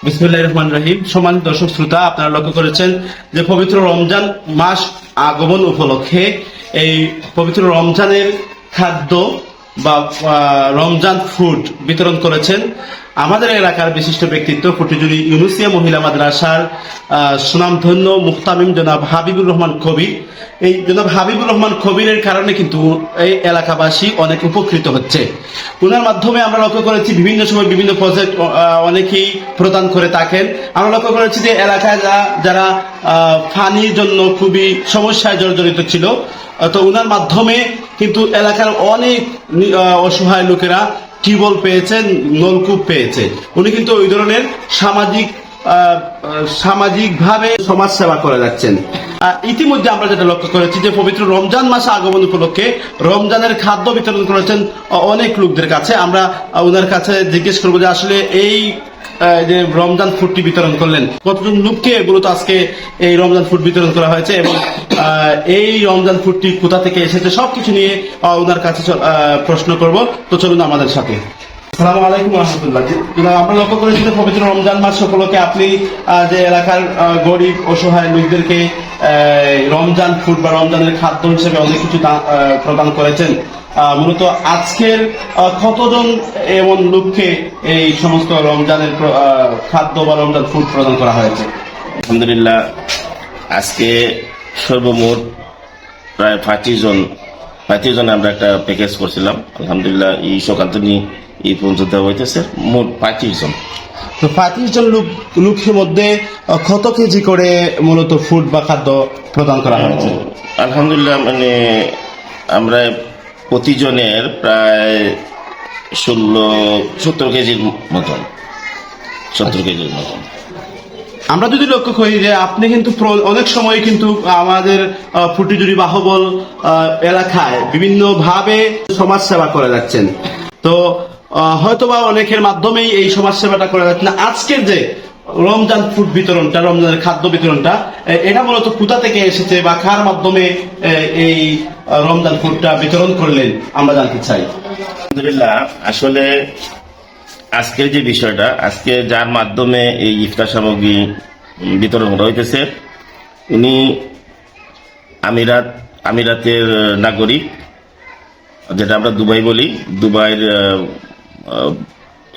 বিসমিল্লাহির রহমানির রহিম। সম্মানিত দর্শক শ্রোতা, আপনারা লক্ষ্য করেছেন যে পবিত্র রমজান মাস আগমন উপলক্ষে এই পবিত্র রমজানের খাদ্য বা রমজান ফুড বিতরণ করেছেন আমাদের এলাকার বিশিষ্ট ব্যক্তিত্ব ফটিজুরি ইউনুসিয়া মহিলা মাদ্রাসার সুনামধন্য মুহতামিম জনাব হাবিবুর রহমান কবির। এই জনাব হাবিবুর রহমান কবিরের কারণে কিন্তু এই এলাকাবাসী অনেক উপকৃত হচ্ছে। ওনার মাধ্যমে আমরা লক্ষ্য করেছি বিভিন্ন সময় বিভিন্ন প্রজেক্ট অনেকেই প্রদান করে থাকেন। আমরা লক্ষ্য করেছি যে এলাকায় যারা পানির জন্য খুবই সমস্যায় জর্জরিত ছিল, তো ওনার মাধ্যমে কিন্তু এলাকার অনেক অসহায় লোকেরা টিউবওয়েল পেয়েছেন, নলকূপ পেয়েছে। উনি কিন্তু ওই ধরনের সামাজিকভাবে সমাজ সেবা করে যাচ্ছেন। ইতিমধ্যে আমরা যেটা লক্ষ্য করেছি যে পবিত্র রমজান মাসে আগমন উপলক্ষে রমজানের খাদ্য বিতরণ করেছেন অনেক লোকদের কাছে। আমরা ওনার কাছে জিজ্ঞেস করবো যে আসলে এই যে রমজান ফুডটি বিতরণ করলেন কতজন লোককে মূলত আজকে এই রমজান ফুড বিতরণ করা হয়েছে এবং এই রমজান ফুডটি কোথা থেকে এসেছে সবকিছু নিয়ে ওনার কাছে প্রশ্ন করব। তো চলুন আমাদের সাথে। আসসালামু আলাইকুম রহমতুল্লাহ। আমরা লক্ষ্য করেছি যে পবিত্র রমজান মাস উপলক্ষে আপনি যে এলাকার গরিব অসহায় লোকদেরকে রমজান ফুড বা রমজানের খাদ্য হিসেবে অনেক কিছু প্রদান করেছেন। মূলত আজকের কতজন এমন লোককে এই সমস্ত রমজানের খাদ্য বা রমজান ফুড প্রদান করা হয়েছে? আলহামদুলিল্লাহ, আজকে সর্বমোট প্রায় 35 জন আমরা একটা প্যাকেজ করছিলাম। আলহামদুলিল্লাহ, এই সকাল থেকে এই পর্যন্ত দেওয়া হইতেছে মোট 35 জন। তো 35 জন লোকের মধ্যে কত কেজি করে মূলত ফুড বা খাদ্য প্রদান করা হয়েছে? আলহামদুলিল্লাহ, মানে আমরা প্রতিজনের প্রায় 70 কেজির মতন। আমরা যদি লক্ষ্য করি যে আপনি কিন্তু অনেক সময় কিন্তু আমাদের ফুটিজুরি বাহুবল এলাকায় বিভিন্ন ভাবে সমাজ সেবা করে যাচ্ছেন। তো হয়তোবা অনেকের মাধ্যমেই এই সমাজ সেবাটা করে যাচ্ছেন। আজকের যে রমজান ফুড বিতরণটা, রমজানের খাদ্য বিতরণটা, এটা মূলত কোথা থেকে এসেছে বা কার মাধ্যমে এই রমজান ফুডটা বিতরণ করলেন আমরা জানতে চাই। আলহামদুলিল্লাহ, আসলে আজকের যে বিষয়টা, আজকে যার মাধ্যমে এই ইফতার সামগ্রী বিতরণ করা হইতেছে উনি আমিরাতের নাগরিক, যেটা আমরা দুবাই বলি, দুবাইয়ের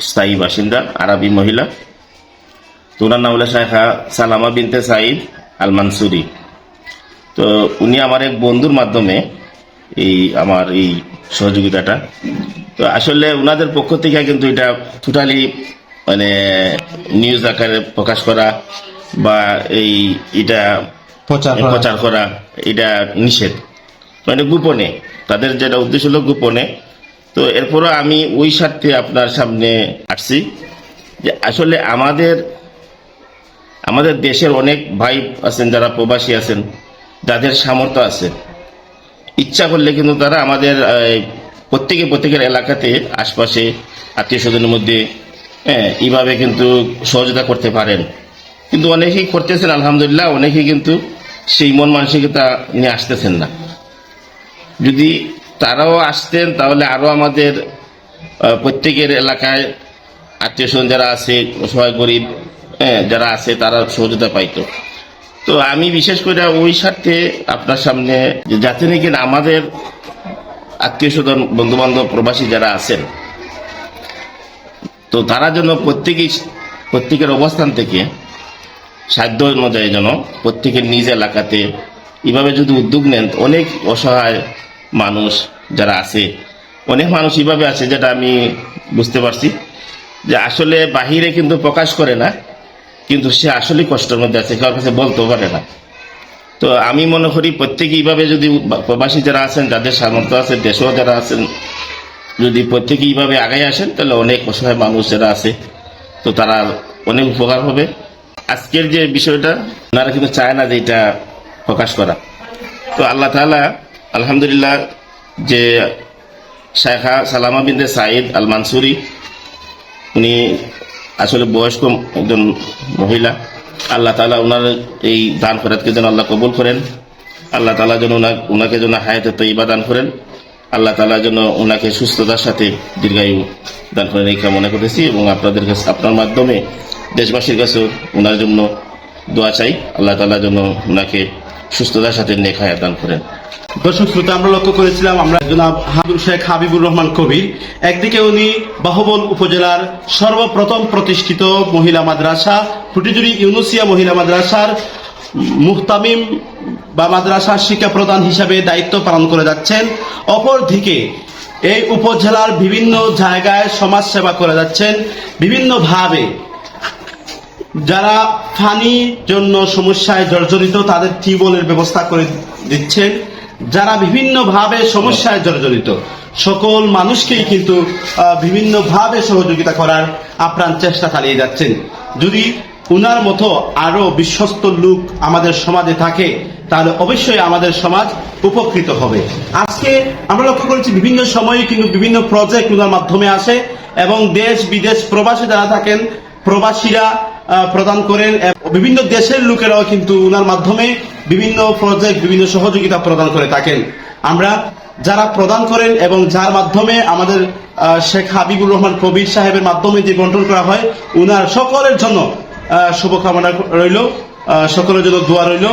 স্থায়ী বাসিন্দা, আরবি মহিলা। তো ওনার নাম হলো শায়খা সালামা বিনতে সাইদ আল মানসুরি। তো উনি আমার এক বন্ধুর মাধ্যমে আমার এই সহযোগিতাটা, তো আসলে ওনাদের পক্ষ থেকে কিন্তু এটা টোটালি মানে নিউজ আকারে প্রকাশ করা বা এটা প্রচার করা এটা নিষেধ, মানে গোপনে, তাদের যেটা উদ্দেশ্য হলো গোপনে। তো এরপরও আমি ওই স্বার্থে আপনার সামনে আসছি যে আসলে আমাদের দেশের অনেক ভাই আছেন যারা প্রবাসী আছেন, যাদের সামর্থ্য আছে, ইচ্ছা করলে কিন্তু তারা আমাদের প্রত্যেকের এলাকাতে আশপাশে আত্মীয় স্বজনের মধ্যে এইভাবে কিন্তু সহযোগিতা করতে পারেন। কিন্তু অনেকেই করতেছেন আলহামদুলিল্লাহ, অনেকেই কিন্তু সেই মন মানসিকতা নিয়ে আসতেছেন না। যদি তারাও আসতেন তাহলে আরো আমাদের প্রত্যেকের এলাকায় আত্মীয় স্বজন যারা আছে, অসহায় গরিব যারা আছে, তারা সহযোগিতা পাইতো। তো আমি বিশেষ করে ওই স্বার্থে আপনার সামনে যাতে নাকি আমাদের আত্মীয় স্বজন বন্ধু বান্ধব প্রবাসী যারা আছেন, তো তারা যেন প্রত্যেকের অবস্থান থেকে সাধ্য অনুযায়ী যেন প্রত্যেকের নিজ এলাকাতে এভাবে যদি উদ্যোগ নেন, অনেক অসহায় মানুষ যারা আছে, অনেক মানুষ এভাবে আছে যেটা আমি বুঝতে পারছি যে আসলে বাহিরে কিন্তু প্রকাশ করে না, কিন্তু সে আসলে কষ্টের মধ্যে আছে, কারোর কাছে বলতেও পারে না। তো আমি মনে করি প্রত্যেকে এইভাবে যদি প্রবাসী যারা আছেন, যাদের সামর্থ্য আছে, দেশেও যারা আছেন, যদি প্রত্যেকে এইভাবে আগায় আসেন তাহলে অনেক অসহায় মানুষ যারা আছে তো তারা অনেক উপকার হবে। আজকের যে বিষয়টা ওনারা কিন্তু চায় না যে এটা প্রকাশ করা। তো আল্লাহ তাআলা আলহামদুলিল্লাহ, যে শায়খা সালামা বিনতে সাইদ আল মানসুরি, উনি আসলে বয়স্ক একজন মহিলা। আল্লাহ তাআলা ওনার এই দান খয়রাতকে যেন আল্লাহ কবুল করেন। আল্লাহ তাআলা যেন ওনাকে যেন হায়াতে তৈয়বা দান করেন। আল্লাহ তাআলা যেন ওনাকে সুস্থতার সাথে দীর্ঘায়ু দান করেন, এই কামনা করতেছি। এবং আপনার মাধ্যমে দেশবাসীর কাছেও ওনার জন্য দোয়া চাই, আল্লাহ তাআলা যেন ওনাকে সুস্থতার সাথে নেক হায়াত দান করেন। দর্শক শ্রোতা, আমরা লক্ষ্য করেছিলাম আমরা জনাব শেখ হাবিবুর রহমান কবির, একদিকে উনি বাহুবল উপজেলার সর্বপ্রথম প্রতিষ্ঠিত মহিলা মাদ্রাসা ফুটিজুরি ইউনুসিয়া মহিলা মাদ্রাসার মুহতামিম বা মাদ্রাসার শিক্ষা প্রদান হিসাবে দায়িত্ব পালন করে যাচ্ছেন, অপরদিকে এই উপজেলার বিভিন্ন জায়গায় সমাজ সেবা করে যাচ্ছেন বিভিন্নভাবে। যারা পানির জন্য সমস্যায় জর্জরিত তাদের টিউবওয়েলের ব্যবস্থা করে দিচ্ছেন, যারা বিভিন্নভাবে সমস্যায় জর্জরিত সকল মানুষকেই কিন্তু বিভিন্নভাবে সহযোগিতা করার আপ্রাণ চেষ্টা চালিয়ে যাচ্ছেন। যদি উনার মতো আরো বিশ্বস্ত লোক আমাদের সমাজে থাকে তাহলে অবশ্যই আমাদের সমাজ উপকৃত হবে। আজকে আমরা লক্ষ্য করেছি বিভিন্ন সময়ে কিন্তু বিভিন্ন প্রজেক্ট উনার মাধ্যমে আসে এবং দেশ বিদেশ প্রবাসী যারা থাকেন প্রবাসীরা প্রদান করেন, বিভিন্ন দেশের লোকেরাও কিন্তু উনার মাধ্যমে বিভিন্ন প্রজেক্ট বিভিন্ন সহযোগিতা প্রদান করে থাকেন। আমরা যারা প্রদান করেন এবং যার মাধ্যমে আমাদের শেখ হাবিবুর রহমান কবির সাহেবের মাধ্যমে যে বন্টন করা হয় উনার সকলের জন্য শুভকামনা রইল, সকলের জন্য দোয়া রইল।